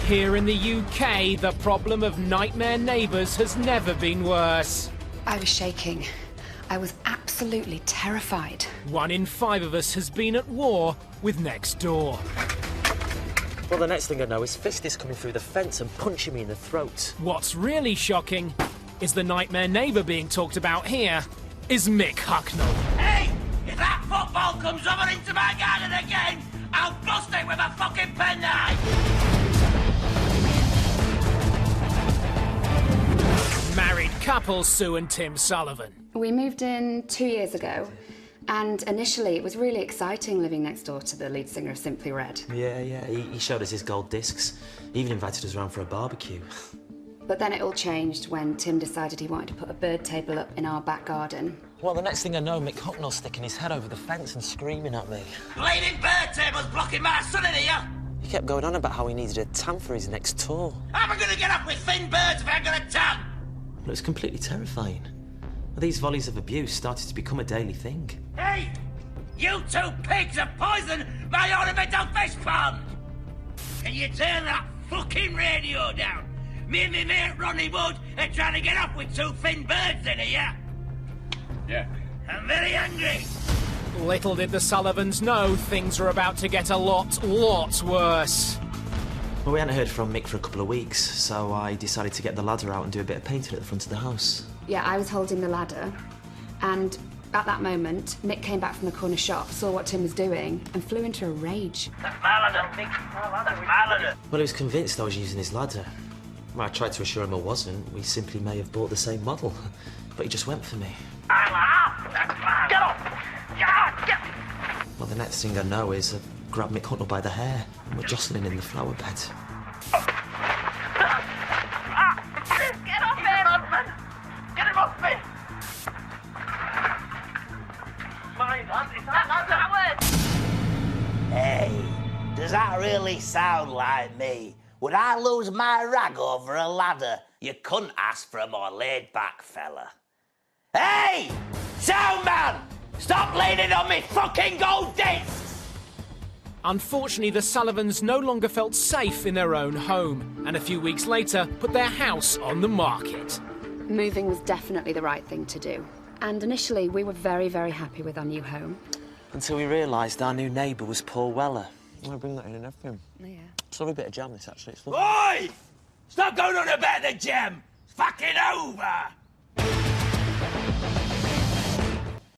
Here in the UK, the problem of nightmare neighbours has never been worse. I was shaking. I was absolutely terrified. 1 in 5 of us has been at war with next door. Well, the next thing I know is Fist is coming through the fence and punching me in the throat. What's really shocking is the nightmare neighbour being talked about here is Mick Hucknall. Hey! If that football comes over into my garden again, I'll bust it with a fucking penknife! Married couple Sue and Tim Sullivan. We moved in 2 years ago, and initially it was really exciting living next door to the lead singer of Simply Red. Yeah, he showed us his gold discs. He even invited us round for a barbecue. But then it all changed when Tim decided he wanted to put a bird table up in our back garden. Well, the next thing I know, Mick Hucknall's sticking his head over the fence and screaming at me. Bleeding bird table's blocking my son in here! He kept going on about how he needed a tan for his next tour. How am I going to get up with thin birds if I ain't got a tan? Well, it was completely terrifying. These volleys of abuse started to become a daily thing. Hey! You two pigs have poisoned my ornamental fish pond! Can you turn that fucking radio down? Me and my mate Ronnie Wood are trying to get up with 2 thin birds in here. Yeah. I'm very angry. Little did the Sullivans know things were about to get a lot worse. Well, we hadn't heard from Mick for a couple of weeks, so I decided to get the ladder out and do a bit of painting at the front of the house. Yeah, I was holding the ladder, and at that moment, Mick came back from the corner shop, saw what Tim was doing, and flew into a rage. The ladder, Mick. The ladder. Well, he was convinced I was using his ladder. Well, I tried to assure him I wasn't. We simply may have bought the same model. But he just went for me. Get off! Get! Well, the next thing I know is I grabbed Mick Hucknall by the hair and we're jostling in the flower bed. Get off me, man! Get him off me! Mind, is that word? Hey, does that really sound like me? Would I lose my rag over a ladder? You couldn't ask for a more laid-back fella. Hey! Sound man! Stop leaning on me fucking gold discs! Unfortunately, the Sullivans no longer felt safe in their own home, and a few weeks later put their house on the market. Moving was definitely the right thing to do. And initially, we were very, very happy with our new home. Until we realised our new neighbour was Paul Weller. I'm going to bring that in and everything. Yeah. It's lovely bit of jam, this, actually. It's lovely. Oi! Stop going on about the jam! It's fucking over!